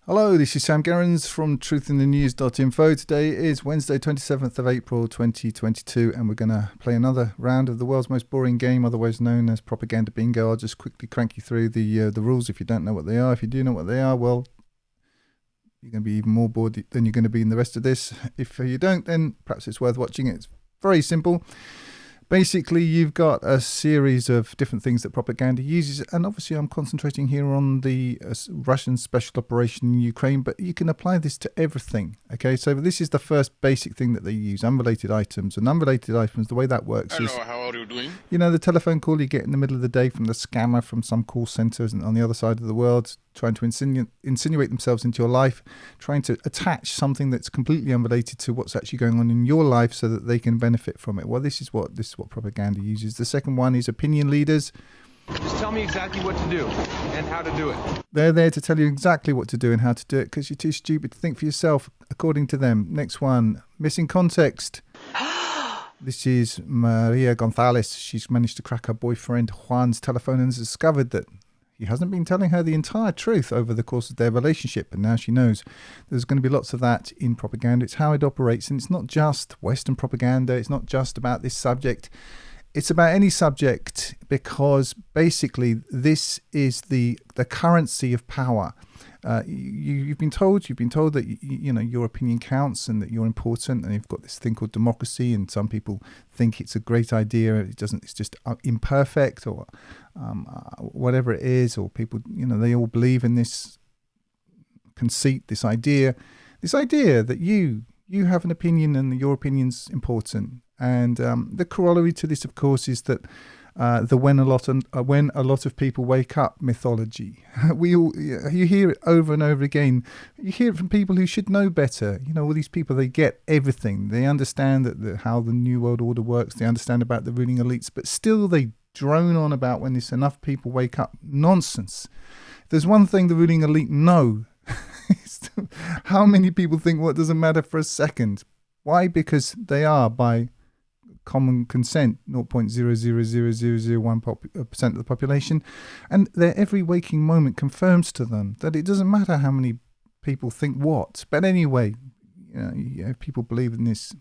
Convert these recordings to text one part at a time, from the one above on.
Hello, this is Sam Gerrans from truthinthenews.info. Today is Wednesday, 27th of April, 2022, and we're going to play another round of the world's most boring game, otherwise known as Propaganda Bingo. I'll just quickly crank you through the rules if you don't know what they are. If you do know what they are, well, you're going to be even more bored than you're going to be in the rest of this. If you don't, then perhaps it's worth watching. It's very simple. Basically, you've got a series of different things that propaganda uses, and obviously I'm concentrating here on the Russian special operation in Ukraine, but you can apply this to everything, okay? So this is the first basic thing that they use, unrelated items. And unrelated items, the way that works is... Hello, how are you doing? You know, the telephone call you get in the middle of the day from the scammer from some call centre on the other side of the world, trying to insinuate themselves into your life, trying to attach something that's completely unrelated to what's actually going on in your life so that they can benefit from it. Well, this is what propaganda uses. The second one is opinion leaders. Just tell me exactly what to do and how to do it. They're there to tell you exactly what to do and how to do it because you're too stupid to think for yourself, according to them. Next one, missing context. This is Maria Gonzalez. She's managed to crack her boyfriend Juan's telephone and has discovered that he hasn't been telling her the entire truth over the course of their relationship, and now she knows. There's going to be lots of that in propaganda. It's how it operates, and it's not just Western propaganda. It's not just about this subject. It's about any subject because basically this is the currency of power. You've been told that you know your opinion counts and that you're important, and you've got this thing called democracy, and some people think it's a great idea. It's just imperfect or whatever it is, or people, you know, they all believe in this conceit, this idea that you have an opinion and your opinion's important. And the corollary to this, of course, is that when a lot of people wake up mythology. You hear it over and over again. You hear it from people who should know better. You know, all these people, they get everything. They understand how the New World Order works. They understand about the ruling elites, but still they drone on about when there's enough people wake up. Nonsense. If there's one thing the ruling elite know, how many people think, well, it doesn't matter for a second. Why? Because they are, by common consent, 0.00001% of the population, and their every waking moment confirms to them that it doesn't matter how many people think what. But anyway, you know, people believe in this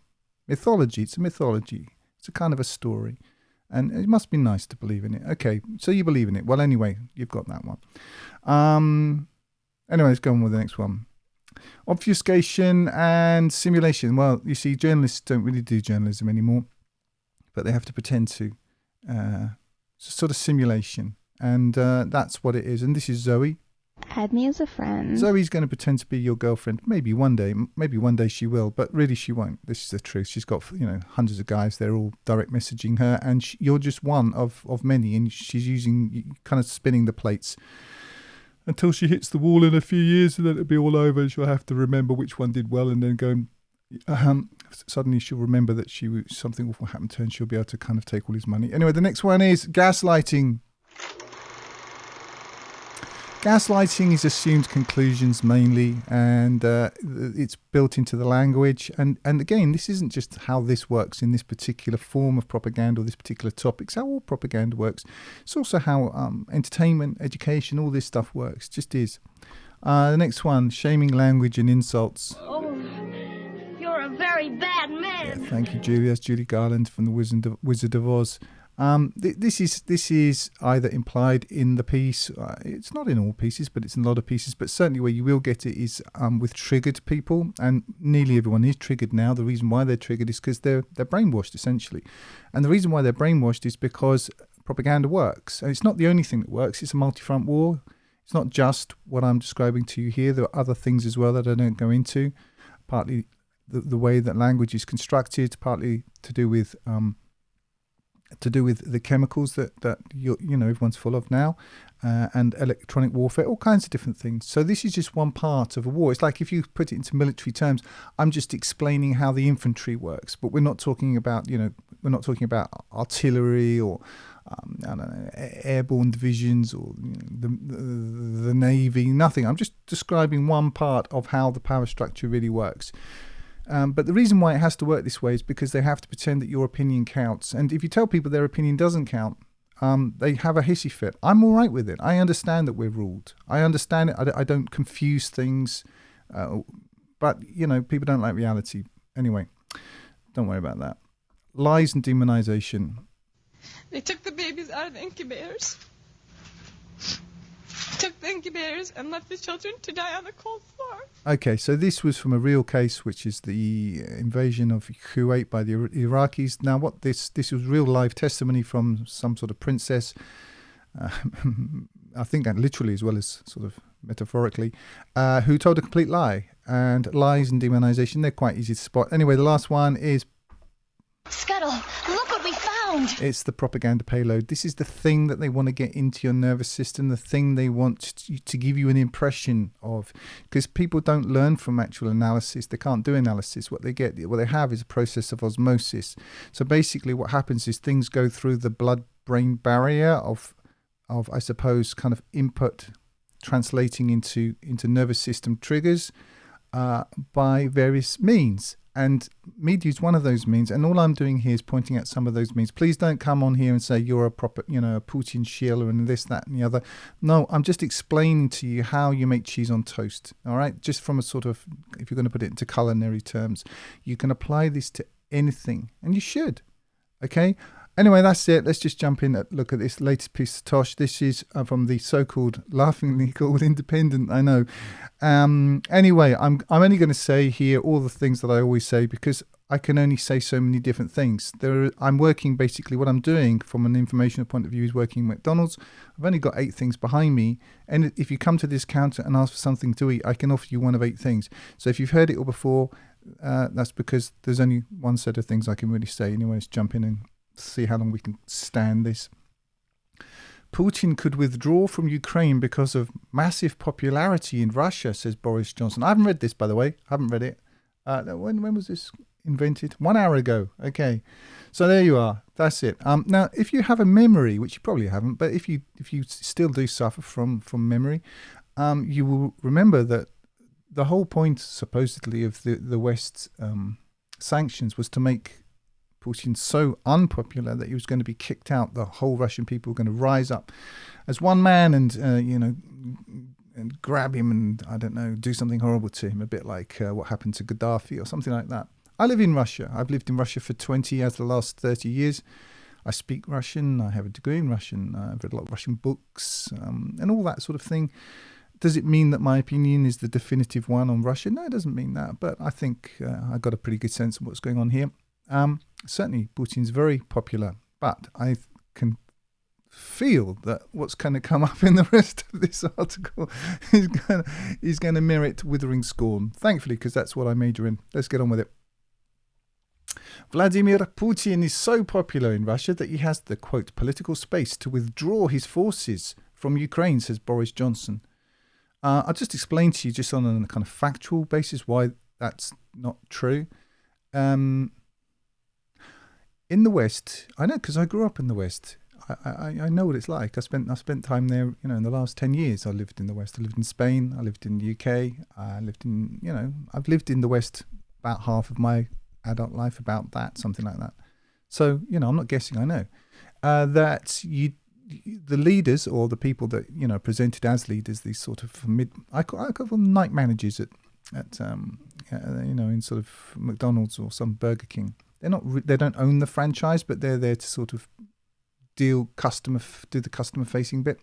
mythology. It's a mythology. It's a kind of a story, and it must be nice to believe in it. Okay, so you believe in it. Well, anyway, you've got that one. Anyway, let's go on with the next one. Obfuscation and simulation. Well, you see, journalists don't really do journalism anymore, but they have to pretend to. It's a sort of simulation, and that's what it is. And this is Zoe. Add me as a friend. Zoe's going to pretend to be your girlfriend. Maybe one day she will, but really she won't. This is the truth. She's got, you know, hundreds of guys. They're all direct messaging her, and you're just one of many. And she's kind of spinning the plates until she hits the wall in a few years, and then it'll be all over. And she'll have to remember which one did well, and then go and suddenly she'll remember that something awful happened to her, and she'll be able to kind of take all his money. Anyway, the next one is gaslighting. Gaslighting is assumed conclusions mainly, and it's built into the language. And again, this isn't just how this works in this particular form of propaganda or this particular topic. It's how all propaganda works. It's also how entertainment, education, all this stuff works. It just is. The next one, shaming language and insults. Oh, you're a very bad man. Yeah, thank you, Julie. That's Julie Garland from the Wizard of Oz. This is either implied in the piece. It's not in all pieces, but it's in a lot of pieces. But certainly where you will get it is with triggered people, and nearly everyone is triggered now. The reason why they're triggered is because they're brainwashed, essentially. And the reason why they're brainwashed is because propaganda works. And it's not the only thing that works. It's a multi-front war. It's not just what I'm describing to you here. There are other things as well that I don't go into. Partly the way that language is constructed, partly to do with the chemicals that everyone's full of now, and electronic warfare, all kinds of different things. So this is just one part of a war. It's like if you put it into military terms, I'm just explaining how the infantry works, but we're not talking about artillery or I don't know, airborne divisions or the Navy, nothing. I'm just describing one part of how the power structure really works. But the reason why it has to work this way is because they have to pretend that your opinion counts. And if you tell people their opinion doesn't count, they have a hissy fit. I'm all right with it. I understand that we're ruled. I understand it. I don't confuse things. But, people don't like reality. Anyway, don't worry about that. Lies and demonization. They took the babies out of the incubators. Took the incubators and left the children to die on the cold floor. Okay, so this was from a real case, which is the invasion of Kuwait by the Iraqis. Now, this was real live testimony from some sort of princess. I think literally as well as sort of metaphorically, who told a complete lie. And lies and demonization, they're quite easy to spot. Anyway, the last one is... Scuttle, look what we found! It's the propaganda payload. This is the thing that they want to get into your nervous system, the thing they want to give you an impression of. Because people don't learn from actual analysis. They can't do analysis. What they have is a process of osmosis. So basically what happens is things go through the blood-brain barrier of I suppose, kind of input translating into nervous system triggers by various means. And media is one of those means. And all I'm doing here is pointing out some of those means. Please don't come on here and say you're a proper, a Putin shiller and this, that, and the other. No, I'm just explaining to you how you make cheese on toast. All right, just from a sort of, if you're going to put it into culinary terms, you can apply this to anything, and you should. Okay. Anyway, that's it. Let's just jump in and look at this latest piece of tosh. This is from the so-called, laughingly called Independent, I know. Anyway, I'm only going to say here all the things that I always say because I can only say so many different things. I'm working, basically, what I'm doing from an informational point of view is working McDonald's. I've only got 8 things behind me. And if you come to this counter and ask for something to eat, I can offer you one of 8 things. So if you've heard it all before, that's because there's only one set of things I can really say. Anyway, let's jump in and see how long we can stand this. Putin could withdraw from Ukraine because of massive popularity in Russia, says Boris Johnson. I haven't read this, by the way. I haven't read it. When was this invented? 1 hour ago. Okay. So there you are. That's it. Now, if you have a memory, which you probably haven't, but if you still do suffer from memory, you will remember that the whole point, supposedly, of the West's sanctions was to make Putin so unpopular that he was going to be kicked out. The whole Russian people were going to rise up as one man and and grab him and, I don't know, do something horrible to him, a bit like what happened to Gaddafi or something like that. I live in Russia. I've lived in Russia for 20 out of the last 30 years. I speak Russian. I have a degree in Russian. I've read a lot of Russian books and all that sort of thing. Does it mean that my opinion is the definitive one on Russia? No, it doesn't mean that. But I think I got a pretty good sense of what's going on here. Certainly, Putin's very popular, but I can feel that what's going to come up in the rest of this article is going to merit withering scorn. Thankfully, because that's what I major in. Let's get on with it. Vladimir Putin is so popular in Russia that he has the, quote, political space to withdraw his forces from Ukraine, says Boris Johnson. I'll just explain to you just on a kind of factual basis why that's not true. In the West, I know because I grew up in the West. I know what it's like. I spent time there. In the last 10 years, I lived in the West. I lived in Spain. I lived in the UK. I lived in. I've lived in the West about half of my adult life. About that, something like that. So I'm not guessing. I know that the leaders or the people that presented as leaders, these sort of I call them night managers at in sort of McDonald's or some Burger King. They don't own the franchise, but they're there to sort of do the customer facing bit.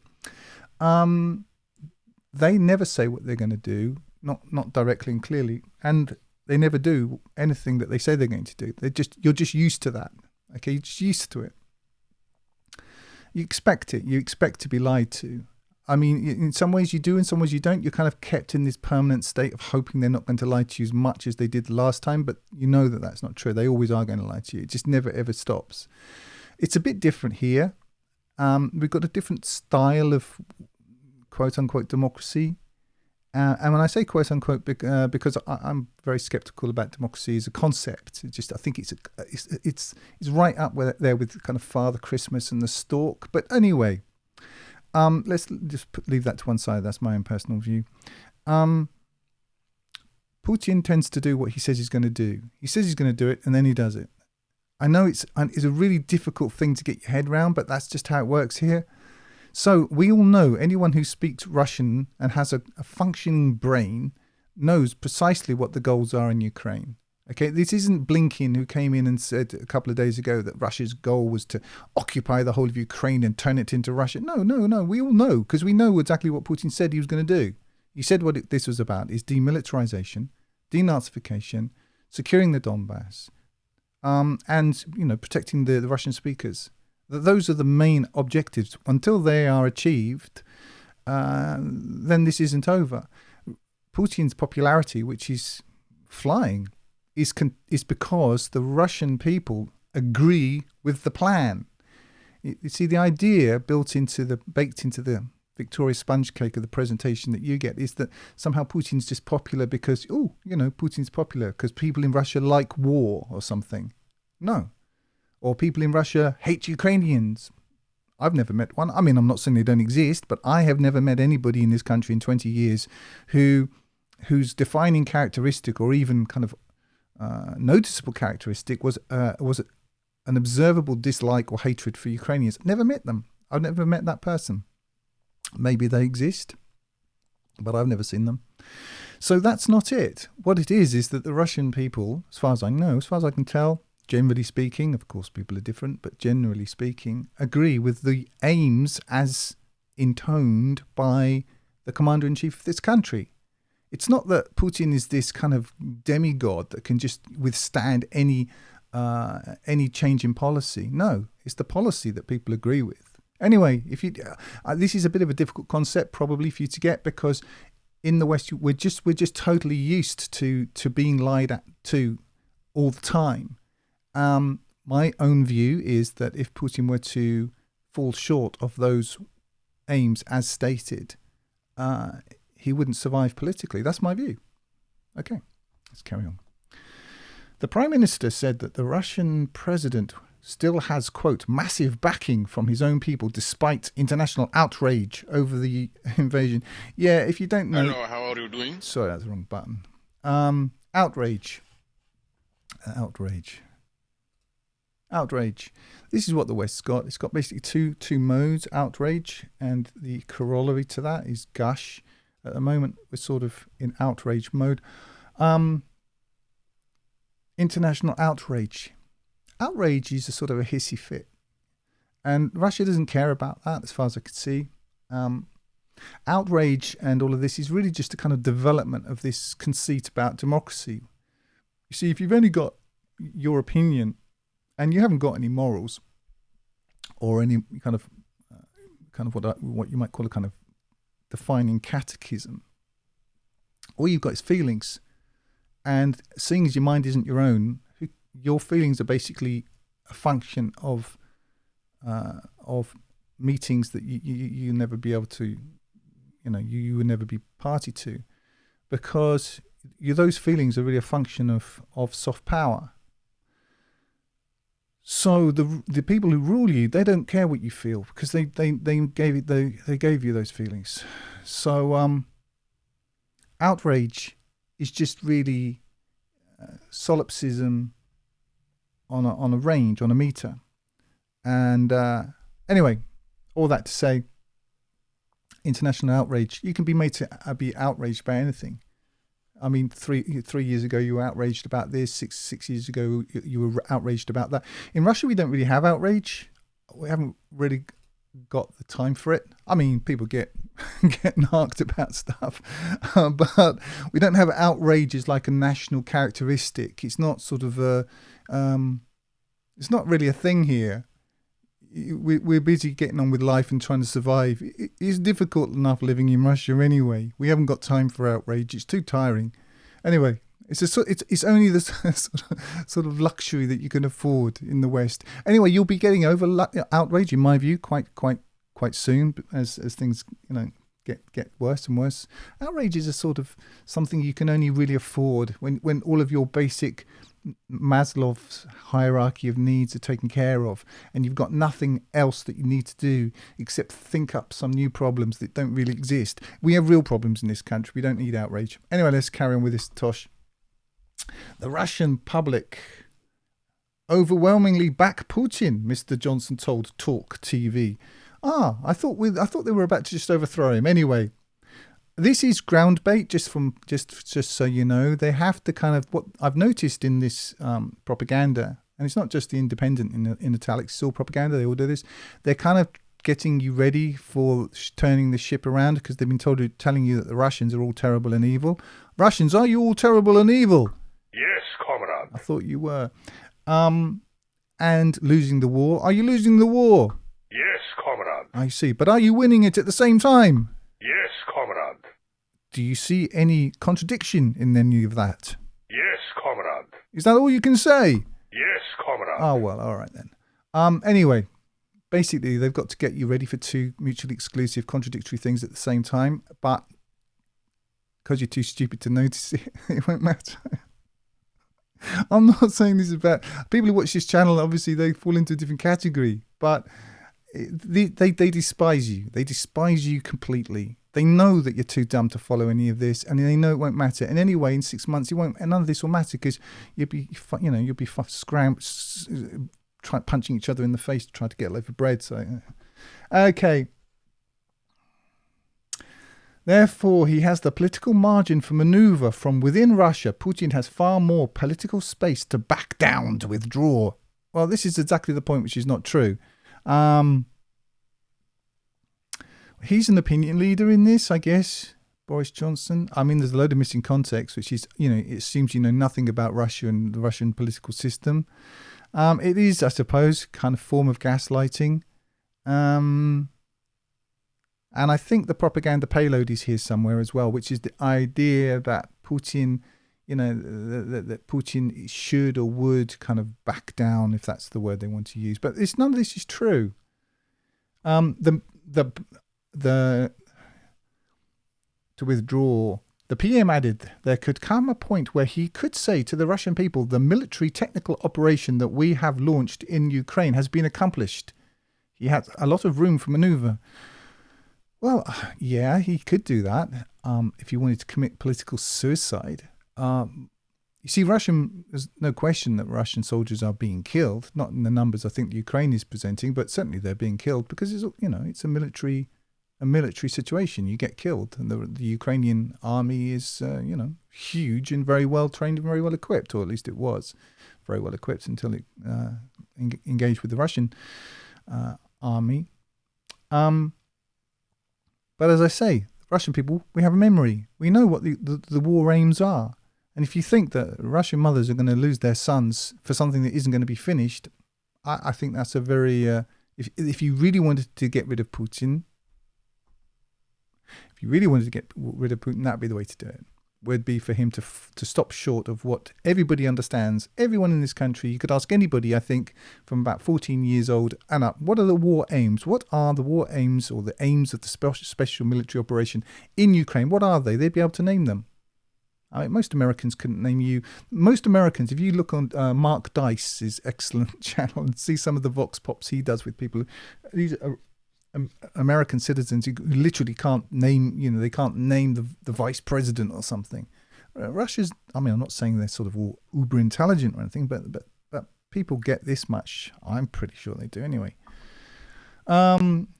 They never say what they're going to do, not directly and clearly, and they never do anything that they say they're going to do. You're just used to that. Okay, you're just used to it. You expect it. You expect to be lied to. I mean, in some ways you do, in some ways you don't. You're kind of kept in this permanent state of hoping they're not going to lie to you as much as they did last time, but you know that that's not true. They always are going to lie to you. It just never, ever stops. It's a bit different here. We've got a different style of quote-unquote democracy. And when I say quote-unquote, because I'm very skeptical about democracy as a concept. I think it's right up there with kind of Father Christmas and the stork. But anyway... let's just leave that to one side. That's my own personal view. Putin tends to do what he says he's going to do. He says he's going to do it, and then he does it. I know it's a really difficult thing to get your head around, but that's just how it works here. So we all know, anyone who speaks Russian and has a functioning brain knows precisely what the goals are in Ukraine. Okay, this isn't Blinken who came in and said a couple of days ago that Russia's goal was to occupy the whole of Ukraine and turn it into Russia. No. We all know, because we know exactly what Putin said he was going to do. He said what this was about is demilitarization, denazification, securing the Donbass, and protecting the Russian speakers. Those are the main objectives. Until they are achieved, then this isn't over. Putin's popularity, which is flying, is because the Russian people agree with the plan. You see, the idea baked into the Victoria sponge cake of the presentation that you get is that somehow Putin's just popular because, Putin's popular because people in Russia like war or something. No. Or people in Russia hate Ukrainians. I've never met one. I mean, I'm not saying they don't exist, but I have never met anybody in this country in 20 years whose defining characteristic or even kind of noticeable characteristic was an observable dislike or hatred for Ukrainians. Never met them. I've never met that person. Maybe they exist, but I've never seen them. So that's not it. What it is that the Russian people, as far as I know, as far as I can tell, generally speaking, of course people are different, but generally speaking, agree with the aims as intoned by the commander-in-chief of this country. It's not that Putin is this kind of demigod that can just withstand any change in policy. No, it's the policy that people agree with. Anyway, this is a bit of a difficult concept probably for you to get, because in the West we're just totally used to being lied to all the time. My own view is that if Putin were to fall short of those aims as stated, he wouldn't survive politically. That's my view. Okay, let's carry on. The Prime Minister said that the Russian president still has, quote, massive backing from his own people despite international outrage over the invasion. Yeah, if you don't know... Hello, how are you doing? Sorry, that's the wrong button. Outrage. This is what the West's got. It's got basically two modes, outrage, and the corollary to that is gush. At the moment, we're sort of in outrage mode. International outrage. Outrage is a sort of a hissy fit. And Russia doesn't care about that, as far as I could see. Outrage and all of this is really just a kind of development of this conceit about democracy. You see, if you've only got your opinion and you haven't got any morals or any kind of what you might call a kind of defining catechism, all you've got is feelings. And seeing as your mind isn't your own, your feelings are basically a function of meetings that you never be able to, you will never be party to, because those feelings are really a function of soft power. So the people who rule you, they don't care what you feel because they gave you those feelings. So outrage is just really solipsism on a range, on a meter. And anyway, all that to say, international outrage. You can be made to be outraged by anything. I mean, 3 years ago you were outraged about this. Six years ago you were outraged about that. In Russia, we don't really have outrage. We haven't really got the time for it. I mean, people get narked about stuff, but we don't have outrage as like a national characteristic. It's not sort of it's not really a thing here. We're busy getting on with life and trying to survive. It's difficult enough living in Russia anyway. We haven't got time for outrage. It's too tiring. Anyway, it's only the sort of luxury that you can afford in the West. Anyway, you'll be getting over outrage, in my view, quite soon as things get worse and worse. Outrage is a sort of something you can only really afford when all of your basic Maslow's hierarchy of needs are taken care of, and you've got nothing else that you need to do except think up some new problems that don't really exist. We have real problems in this country. We don't need outrage. Anyway, let's carry on with this tosh. The Russian public overwhelmingly back Putin, Mr. Johnson told Talk TV. I thought they were about to just overthrow him. Anyway, this is ground bait. Just so you know, they have to kind of, what I've noticed in this propaganda, and it's not just the Independent in italics, it's all propaganda. They all do this. They're kind of getting you ready for turning the ship around because they've been telling you that the Russians are all terrible and evil. Russians, are you all terrible and evil? Yes, comrade. I thought you were. And losing the war. Are you losing the war? Yes, comrade. I see. But are you winning it at the same time? Yes, comrade. Do you see any contradiction in any of that? Yes, comrade. Is that all you can say? Yes, comrade. Oh, well, all right then. Anyway, basically, they've got to get you ready for two mutually exclusive, contradictory things at the same time. But because you're too stupid to notice it, it won't matter. I'm not saying this is bad. People who watch this channel, obviously, they fall into a different category. But they despise you. They despise you completely. They know that you're too dumb to follow any of this, and they know it won't matter. And anyway, in 6 months, none of this will matter because you'll be punching each other in the face to try to get a loaf of bread. So, okay. Therefore, he has the political margin for maneuver from within Russia. Putin has far more political space to back down, to withdraw. Well, this is exactly the point, which is not true. He's an opinion leader in this, I guess, Boris Johnson. I mean, there's a load of missing context, which is, it seems you know nothing about Russia and the Russian political system. It is, I suppose, kind of form of gaslighting. And I think the propaganda payload is here somewhere as well, which is the idea that Putin, that Putin should or would kind of back down, if that's the word they want to use. But none of this is true. To withdraw, the PM added there could come a point where he could say to the Russian people, the military technical operation that we have launched in Ukraine has been accomplished. He had a lot of room for maneuver. Well, yeah, he could do that if he wanted to commit political suicide. You see, there's no question that Russian soldiers are being killed, not in the numbers I think the Ukraine is presenting, but certainly they're being killed because it's a military situation. You get killed, and the Ukrainian army is huge and very well trained and very well equipped, or at least it was very well equipped until it engaged with the Russian army. But as I say, Russian people, we have a memory. We know what the war aims are. And if you think that Russian mothers are going to lose their sons for something that isn't going to be finished, I think that's a very... if you really wanted to get rid of Putin, that'd be the way to do it. Would be for him to stop short of what everybody understands. Everyone in this country, you could ask anybody, I think, from about 14 years old and up, what are the war aims? What are the war aims or the aims of the special military operation in Ukraine? What are they? They'd be able to name them. I mean, most Americans couldn't name you. Most Americans, if you look on Mark Dice's excellent channel and see some of the vox pops he does with people, these are American citizens who literally can't name, they can't name the vice president or something. Russia's, I'm not saying they're sort of all uber intelligent or anything, but people get this much. I'm pretty sure they do anyway.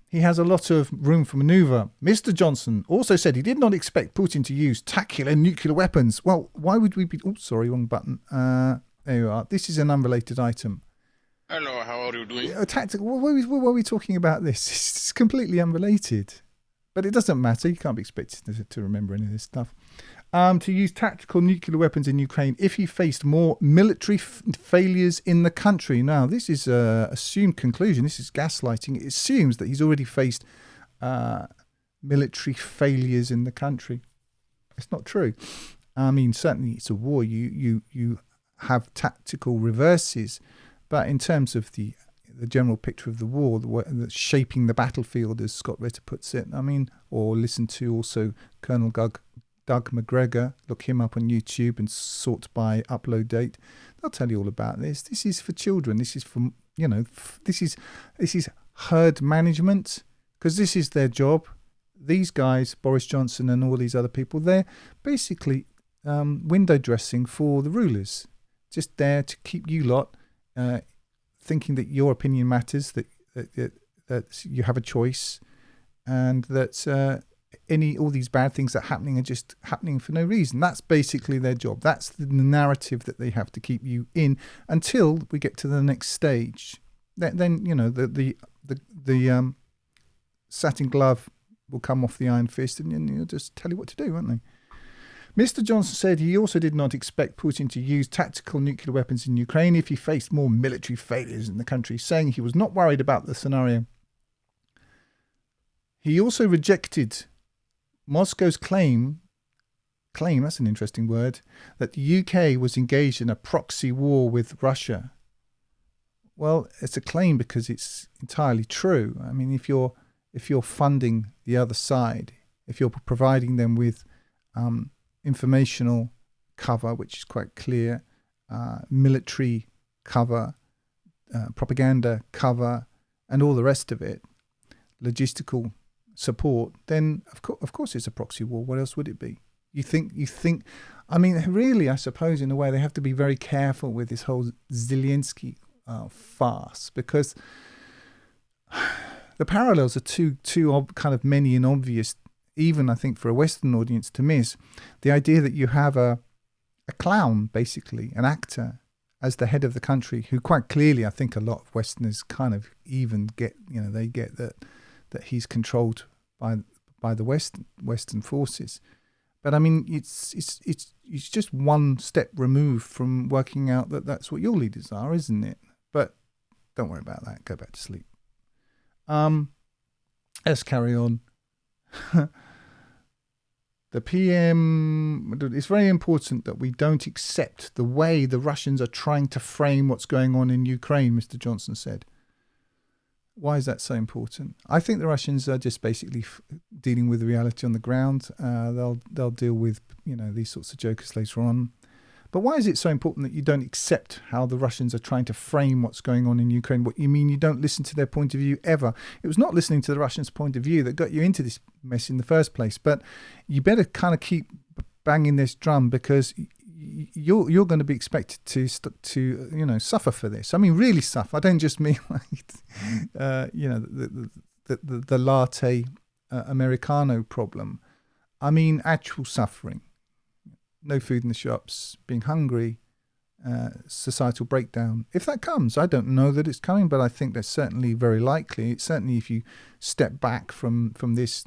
He has a lot of room for maneuver. Mr. Johnson also said he did not expect Putin to use tactical nuclear weapons. Well, why would we be... Oh, sorry, wrong button. There you are. This is an unrelated item. Hello, how are you doing? Tactical. Why are we talking about this? It's completely unrelated. But it doesn't matter. You can't be expected to remember any of this stuff. To use tactical nuclear weapons in Ukraine if he faced more military failures in the country. Now, this is an assumed conclusion. This is gaslighting. It assumes that he's already faced military failures in the country. It's not true. I mean, certainly it's a war. You have tactical reverses. But in terms of the general picture of the war, the shaping the battlefield, as Scott Ritter puts it, or listen to also Colonel Doug McGregor, look him up on YouTube and sort by upload date. They'll tell you all about this. This is for children. This is for, this is herd management, because this is their job. These guys, Boris Johnson and all these other people, they're basically window dressing for the rulers. Just there to keep you lot thinking that your opinion matters, that you have a choice, and that all these bad things that are happening are just happening for no reason. That's basically their job. That's the narrative that they have to keep you in until we get to the next stage. Then the satin glove will come off the iron fist, and they'll just tell you what to do, won't they? Mr. Johnson said he also did not expect Putin to use tactical nuclear weapons in Ukraine if he faced more military failures in the country, saying he was not worried about the scenario. He also rejected Moscow's claim, that's an interesting word, that the UK was engaged in a proxy war with Russia. Well, it's a claim because it's entirely true. I mean, if you're funding the other side, if you're providing them with informational cover, which is quite clear, military cover, propaganda cover, and all the rest of it, logistical support, then of course it's a proxy war. What else would it be? You think? I mean, really, I suppose in a way they have to be very careful with this whole Zelensky farce, because the parallels are too kind of many and obvious, even I think for a Western audience to miss. The idea that you have a clown, basically, an actor, as the head of the country, who quite clearly, I think a lot of Westerners kind of even get, they get that he's controlled by the Western forces. But I mean, it's just one step removed from working out that that's what your leaders are, isn't it? But don't worry about that. Go back to sleep. Let's carry on. The PM, it's very important that we don't accept the way the Russians are trying to frame what's going on in Ukraine, Mr. Johnson said. Why is that so important? I think the Russians are just basically dealing with the reality on the ground. They'll deal with these sorts of jokers later on. But why is it so important that you don't accept how the Russians are trying to frame what's going on in Ukraine? What you mean you don't listen to their point of view ever? It was not listening to the Russians' point of view that got you into this mess in the first place. But you better kind of keep banging this drum, because you're going to be expected to suffer for this. I mean, really suffer. I don't just mean like the latte Americano problem. I mean actual suffering. No food in the shops, being hungry, societal breakdown. If that comes, I don't know that it's coming, but I think that's certainly very likely. It's certainly, if you step back from this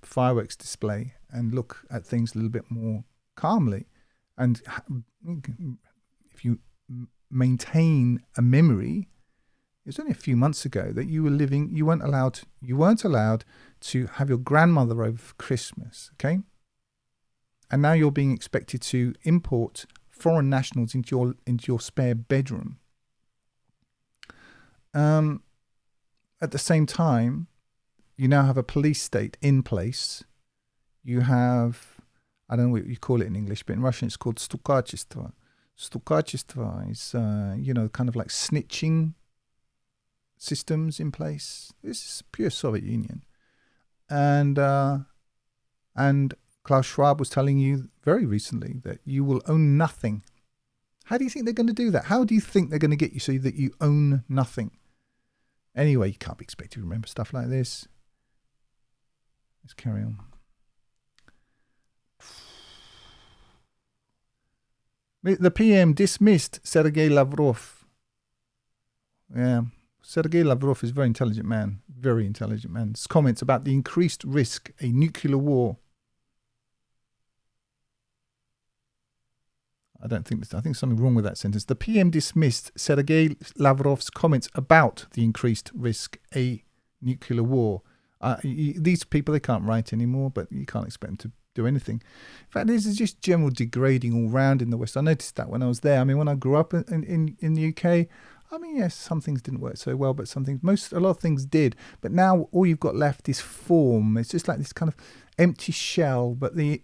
fireworks display and look at things a little bit more calmly, and if you maintain a memory, it was only a few months ago that you weren't allowed to have your grandmother over for Christmas, okay? And now you're being expected to import foreign nationals into your spare bedroom. At the same time, you now have a police state in place. You have, I don't know what you call it in English, but in Russian it's called stukachество. Stukachество is, kind of like snitching systems in place. This is pure Soviet Union. And Klaus Schwab was telling you very recently that you will own nothing. How do you think they're going to do that? How do you think they're going to get you so that you own nothing? Anyway, you can't be expected to remember stuff like this. Let's carry on. The PM dismissed Sergei Lavrov. Yeah, Sergei Lavrov is a very intelligent man. His comments about the increased risk a nuclear war. I think there's something wrong with that sentence. The PM dismissed Sergei Lavrov's comments about the increased risk a nuclear war. These people, they can't write anymore, but you can't expect them to do anything. In fact, this is just general degrading all round in the West. I noticed that when I was there. I mean, when I grew up in the UK, I mean, yes, some things didn't work so well, but a lot of things did. But now all you've got left is form. It's just like this kind of empty shell, but the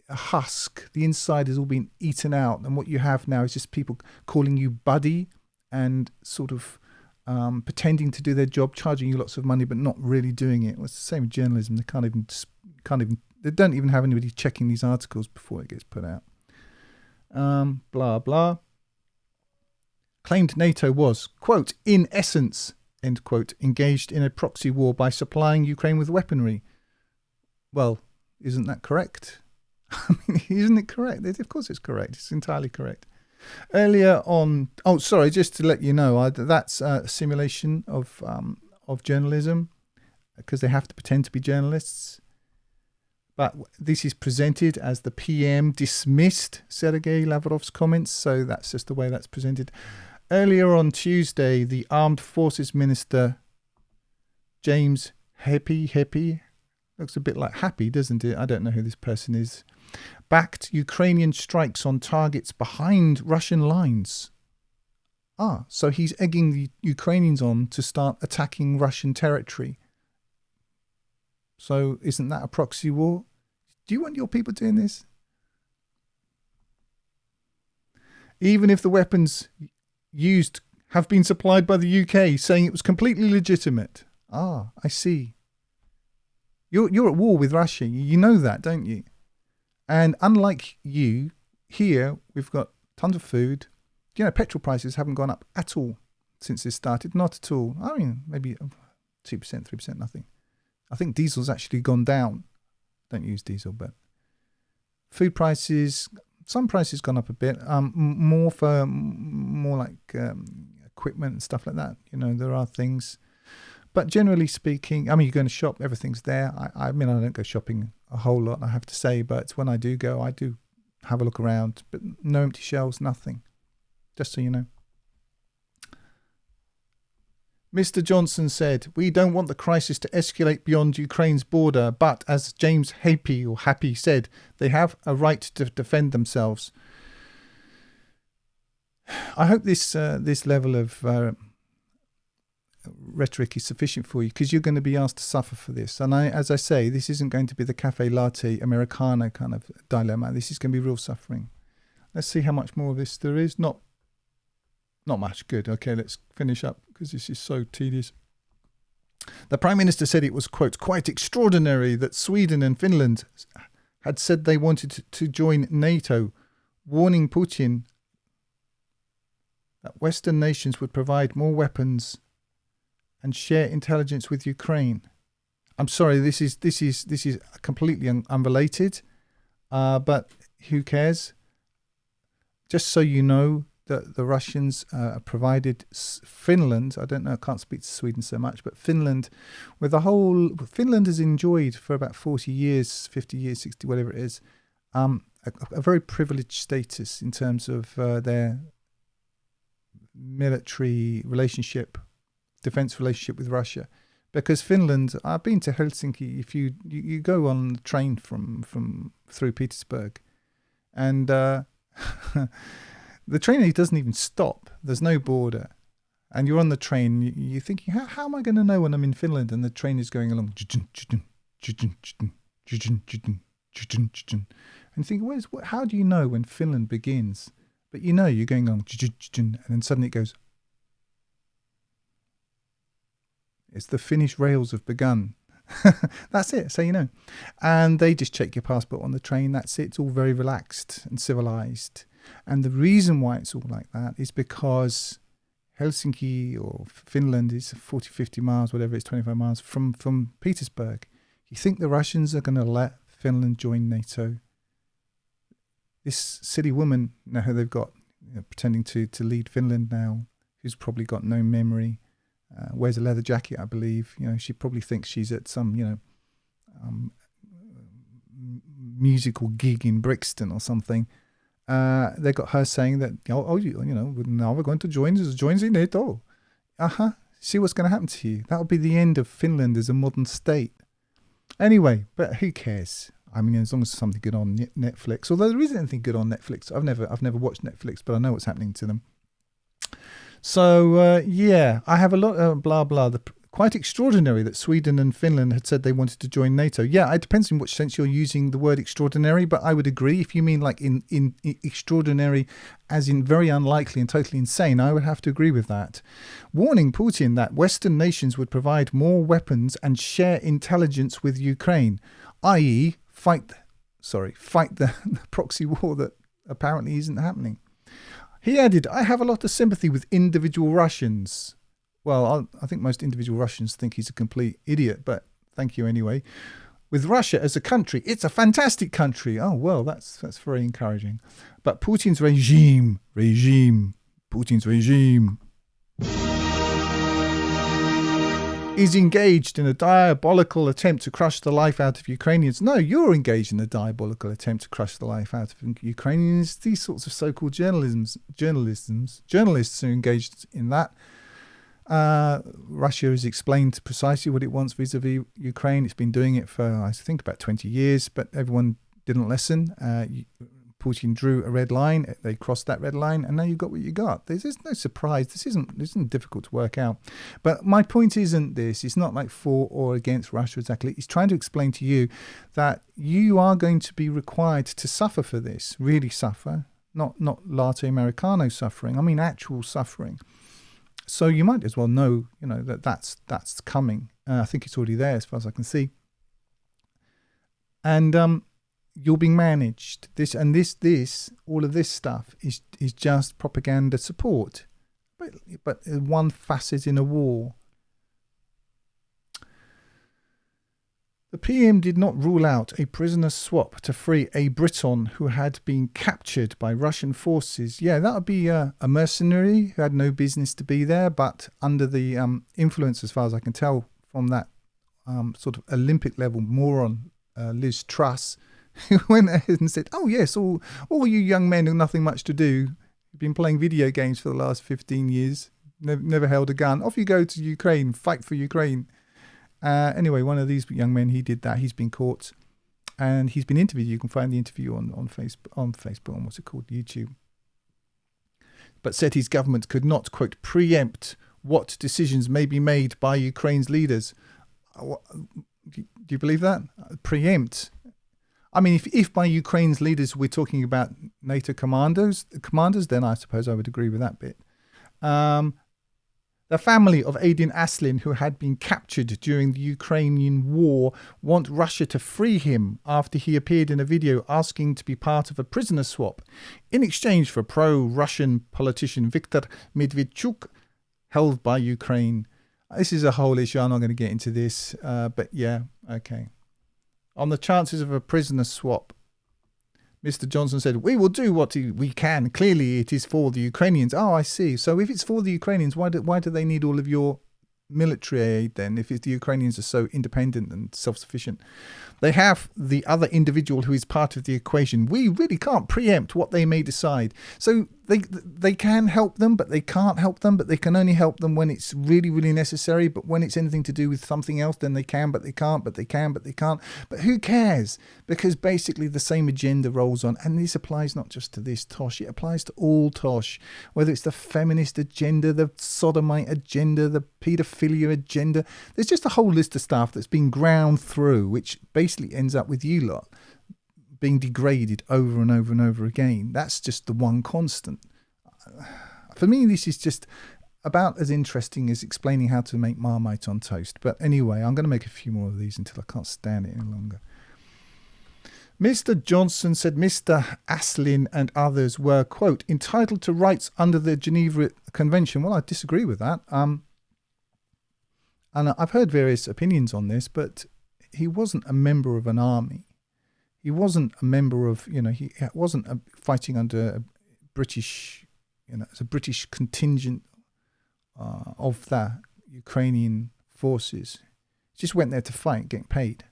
husk, the inside has all been eaten out. And what you have now is just people calling you buddy and sort of pretending to do their job, charging you lots of money, but not really doing it. Well, it's the same with journalism. They don't even have anybody checking these articles before it gets put out. Blah, blah. claimed NATO was, quote, in essence, end quote, engaged in a proxy war by supplying Ukraine with weaponry. Well, isn't that correct? I mean, isn't it correct? Of course it's correct. It's entirely correct. Earlier on, just to let you know, that's a simulation of journalism, because they have to pretend to be journalists. But this is presented as the PM dismissed Sergei Lavrov's comments, so that's just the way that's presented. Earlier on Tuesday, the Armed Forces Minister, James Happy, looks a bit like Happy, doesn't it? I don't know who this person is. Backed Ukrainian strikes on targets behind Russian lines. So he's egging the Ukrainians on to start attacking Russian territory. So isn't that a proxy war? Do you want your people doing this? Even if the weapons used have been supplied by the UK, saying it was completely legitimate. I see. You're at war with Russia. You know that, don't you? And unlike you, here we've got tons of food. You know, petrol prices haven't gone up at all since this started. Not at all. I mean, maybe 2%, 3%, nothing. I think diesel's actually gone down. Don't use diesel, but food prices, some prices gone up a bit. More like equipment and stuff like that. You know, there are things. But generally speaking, I mean, you're going to shop, everything's there. I mean, I don't go shopping a whole lot, I have to say, but when I do go, I do have a look around. But no empty shelves, nothing. Just so you know. Mr. Johnson said, we don't want the crisis to escalate beyond Ukraine's border, but as James Happy said, they have a right to defend themselves. I hope this level of rhetoric is sufficient for you, because you're going to be asked to suffer for this. And as I say, this isn't going to be the cafe latte Americano kind of dilemma. This is going to be real suffering. Let's see how much more of this there is. Not much. Good. Okay, let's finish up, because this is so tedious. The Prime Minister said it was, quote, quite extraordinary that Sweden and Finland had said they wanted to join NATO, warning Putin that Western nations would provide more weapons and share intelligence with Ukraine. I'm sorry, this is completely unrelated, but who cares? Just so you know, that the Russians provided Finland, I don't know, I can't speak to Sweden so much, but Finland, Finland has enjoyed for about 40 years, 50 years, 60, whatever it is, a very privileged status in terms of their military relationship, defense relationship with Russia. Because Finland, I've been to Helsinki, if you go on the train from through Petersburg, and the train doesn't even stop. There's no border. And you're on the train. You're thinking, how am I going to know when I'm in Finland? And the train is going along. And you think, how do you know when Finland begins? But you know you're going along. And then suddenly it goes. It's the Finnish rails have begun. That's it, so you know. And they just check your passport on the train. That's it. It's all very relaxed and civilized. And the reason why it's all like that is because Helsinki or Finland is 40, 50 miles, whatever it is, 25 miles from Petersburg. You think the Russians are going to let Finland join NATO? This silly woman, now who they've got pretending to lead Finland now, who's probably got no memory, wears a leather jacket, I believe. She probably thinks she's at some, musical gig in Brixton or something. They got her saying that, now we're going to join the NATO. See what's going to happen to you. That'll be the end of Finland as a modern state. Anyway, but who cares? I mean, as long as there's something good on Netflix. Although there isn't anything good on Netflix. I've never watched Netflix, but I know what's happening to them. So, I have a lot of blah, blah. Quite extraordinary that Sweden and Finland had said they wanted to join NATO. Yeah, it depends in which sense you're using the word extraordinary, but I would agree. If you mean like in extraordinary as in very unlikely and totally insane, I would have to agree with that. Warning Putin that Western nations would provide more weapons and share intelligence with Ukraine, i.e. fight the proxy war that apparently isn't happening. He added, I have a lot of sympathy with individual Russians. Well, I think most individual Russians think he's a complete idiot, but thank you anyway. With Russia as a country, it's a fantastic country. Oh, well, that's very encouraging. But Putin's regime, Putin's regime is engaged in a diabolical attempt to crush the life out of Ukrainians. No, you're engaged in a diabolical attempt to crush the life out of Ukrainians. These sorts of so-called journalists are engaged in that. Russia has explained precisely what it wants vis-a-vis Ukraine. It's been doing it for, I think, about 20 years, but everyone didn't listen. Putin drew a red line. They crossed that red line, and now you got what you got. There's no surprise. This isn't difficult to work out. But my point isn't this. It's not like for or against Russia exactly. It's trying to explain to you that you are going to be required to suffer for this. Really suffer, not latte americano suffering. I mean actual suffering. So you might as well know, that's coming. I think it's already there as far as I can see. And you're being managed. All of this stuff is just propaganda support, but one facet in a war. The PM did not rule out a prisoner swap to free a Briton who had been captured by Russian forces. Yeah, that would be a mercenary who had no business to be there, but under the influence, as far as I can tell, from that sort of Olympic level moron, Liz Truss, who went ahead and said, oh yes, all you young men who have nothing much to do, you've been playing video games for the last 15 years, never held a gun, off you go to Ukraine, fight for Ukraine. Anyway, one of these young men, he did that. He's been caught and he's been interviewed. You can find the interview on Facebook, on what's it called, YouTube. But said his government could not, quote, preempt what decisions may be made by Ukraine's leaders. Do you believe that? Preempt. I mean, if by Ukraine's leaders we're talking about NATO commanders, then I suppose I would agree with that bit. The family of Aydin Aslin, who had been captured during the Ukrainian war, want Russia to free him after he appeared in a video asking to be part of a prisoner swap in exchange for pro-Russian politician Viktor Medvedchuk, held by Ukraine. This is a whole issue. I'm not going to get into this, but yeah, okay. On the chances of a prisoner swap, Mr. Johnson said, we will do what we can. Clearly, it is for the Ukrainians. Oh, I see. So if it's for the Ukrainians, why do they need all of your military aid then, if the Ukrainians are so independent and self-sufficient? They have the other individual who is part of the equation. We really can't preempt what they may decide. So they can help them, but they can't help them, but they can only help them when it's really, really necessary. But when it's anything to do with something else, then they can, but they can't, but they can, but they can't. But who cares? Because basically the same agenda rolls on. And this applies not just to this tosh, it applies to all tosh, whether it's the feminist agenda, the sodomite agenda, the paedophilia agenda. There's just a whole list of stuff that's been ground through, which basically ends up with you lot being degraded over and over and over again. That's just the one constant. For me, this is just about as interesting as explaining how to make Marmite on toast. But anyway, I'm going to make a few more of these until I can't stand it any longer. Mr. Johnson said Mr. Aslin and others were, quote, entitled to rights under the Geneva Convention. Well, I disagree with that. And I've heard various opinions on this, but he wasn't a member of an army. He wasn't a member of, he wasn't fighting under a British, as a British contingent of the Ukrainian forces. He just went there to fight, getting paid.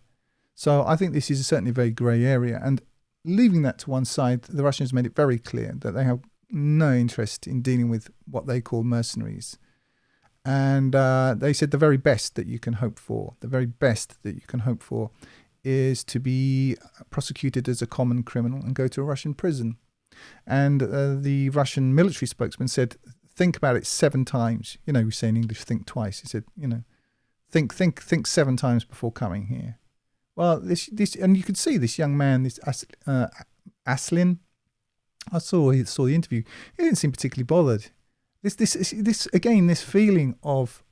So I think this is certainly a very grey area. And leaving that to one side, the Russians made it very clear that they have no interest in dealing with what they call mercenaries. And they said the very best that you can hope for, is to be prosecuted as a common criminal and go to a Russian prison. And the Russian military spokesman said, think about it 7 times. We say in English, think twice. He said, think 7 times before coming here. Well, this, and you could see this young man, this Aslin. I saw the interview. He didn't seem particularly bothered. This again, this feeling of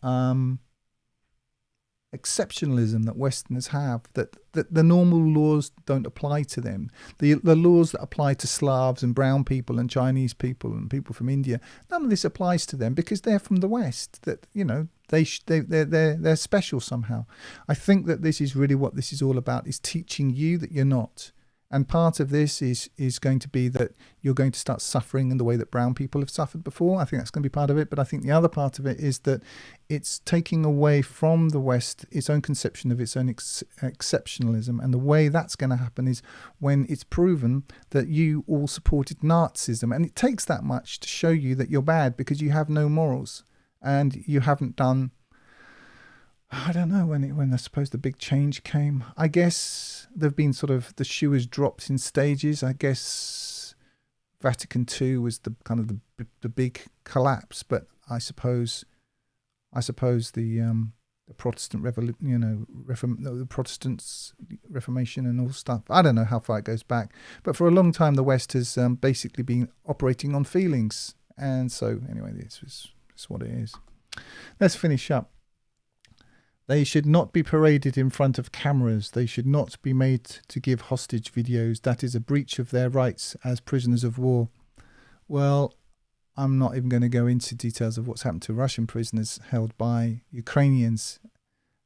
exceptionalism that Westerners have, that the normal laws don't apply to them. The laws that apply to Slavs and brown people and Chinese people and people from India, none of this applies to them because they're from the West. That, you know, they're special somehow. I think that this is really what this is all about, is teaching you that you're not. And part of this is going to be that you're going to start suffering in the way that brown people have suffered before. I think that's going to be part of it. But I think the other part of it is that it's taking away from the West its own conception of its own exceptionalism. And the way that's going to happen is when it's proven that you all supported Nazism. And it takes that much to show you that you're bad because you have no morals and you haven't done... I don't know when I suppose the big change came. I guess there've been sort of, the shoe has dropped in stages. I guess Vatican II was the kind of the big collapse, but I suppose the Protestant the Protestants Reformation and all stuff. I don't know how far it goes back, but for a long time the West has basically been operating on feelings, and so anyway, this is what it is. Let's finish up. They should not be paraded in front of cameras. They should not be made to give hostage videos. That is a breach of their rights as prisoners of war. Well, I'm not even going to go into details of what's happened to Russian prisoners held by Ukrainians.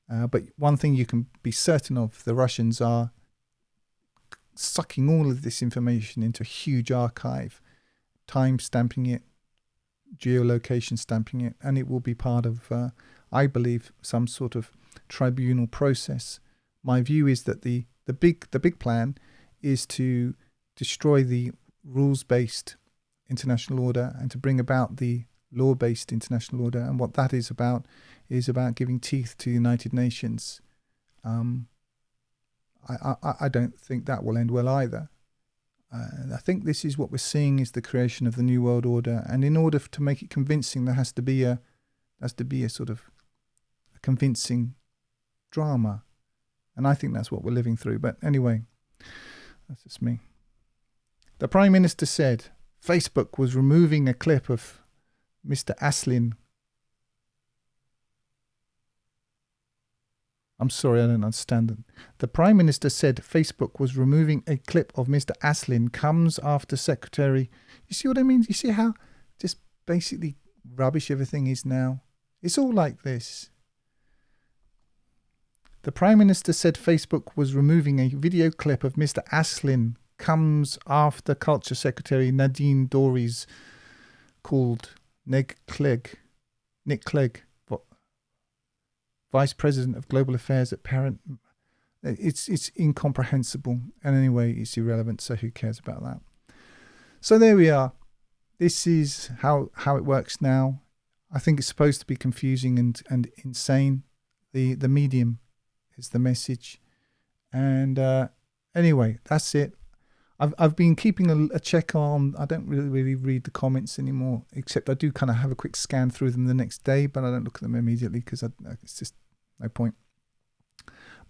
But one thing you can be certain of, the Russians are sucking all of this information into a huge archive, time stamping it, geolocation stamping it, and it will be part of... I believe some sort of tribunal process. My view is that the big plan is to destroy the rules-based international order and to bring about the law-based international order. And what that is about giving teeth to the United Nations. I don't think that will end well either. I think this is what we're seeing is the creation of the New World Order. And in order to make it convincing, there has to be a sort of a convincing drama. And I think that's what we're living through. But anyway, that's just me. The Prime Minister said Facebook was removing a clip of Mr. Aslin. I'm sorry, I don't understand it. The Prime Minister said Facebook was removing a clip of Mr. Aslin comes after Secretary... You see what I mean? You see how just basically rubbish everything is now? It's all like this. The Prime Minister said Facebook was removing a video clip of Mr. Aslin comes after Culture Secretary Nadine Dorries called Nick Clegg, Vice President of Global Affairs at Parent. It's incomprehensible. And anyway, it's irrelevant, so who cares about that? So there we are. This is how it works now. I think it's supposed to be confusing and insane. The medium is the message. And anyway, that's it. I've been keeping a check on. I don't really read the comments anymore, except I do kind of have a quick scan through them the next day, but I don't look at them immediately because it's just no point.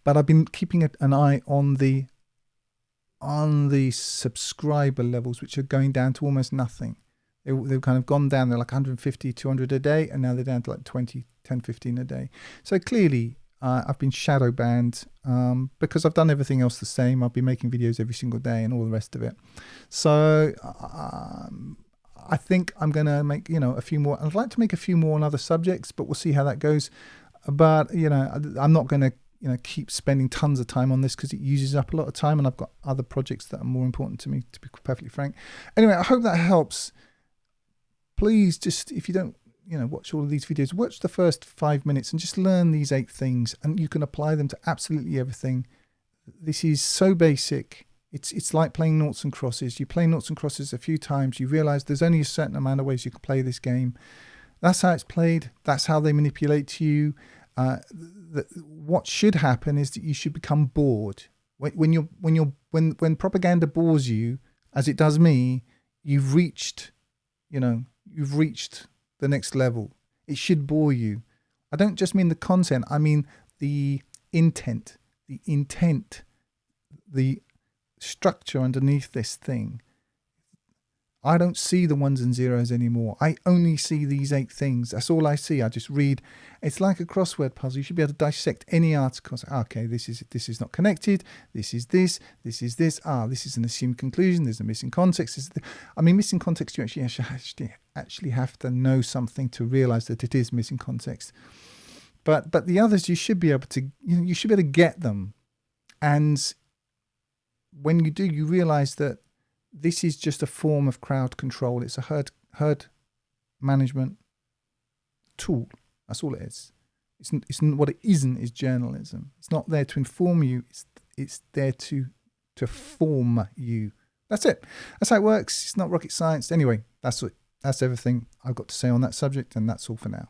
But I've been keeping an eye on the subscriber levels, which are going down to almost nothing. They've kind of gone down. They're like 150, 200 a day, and now they're down to like 20, 10, 15 a day. So clearly, I've been shadow banned because I've done everything else the same. I've been making videos every single day and all the rest of it. So I think I'm going to make, a few more. I'd like to make a few more on other subjects, but we'll see how that goes. But, I'm not going to, keep spending tons of time on this because it uses up a lot of time, and I've got other projects that are more important to me, to be perfectly frank. Anyway, I hope that helps. Please just, if you don't, watch all of these videos, watch the first 5 minutes and just learn these 8 things, and you can apply them to absolutely everything. This is so basic. It's like playing noughts and crosses. You play noughts and crosses a few times, you realize there's only a certain amount of ways you can play this game. That's how it's played. That's how they manipulate you. What should happen is that you should become bored. When propaganda bores you, as it does me, you've reached the next level. It should bore you. I don't just mean the content. I mean the intent, the structure underneath this thing. I don't see the ones and zeros anymore. I only see these 8 things. That's all I see. I just read. It's like a crossword puzzle. You should be able to dissect any article. Say, okay, this is not connected. This is this. This is this. This is an assumed conclusion. There's a missing context. Missing context. You actually have to know something to realize that it is missing context. But the others, you should be able to. You should be able to get them, and when you do, you realize that this is just a form of crowd control. It's a herd management tool. That's all it is. It's what it isn't is journalism. It's not there to inform you. It's there to form you. That's it. That's how it works. It's not rocket science. Anyway, that's everything I've got to say on that subject, and that's all for now.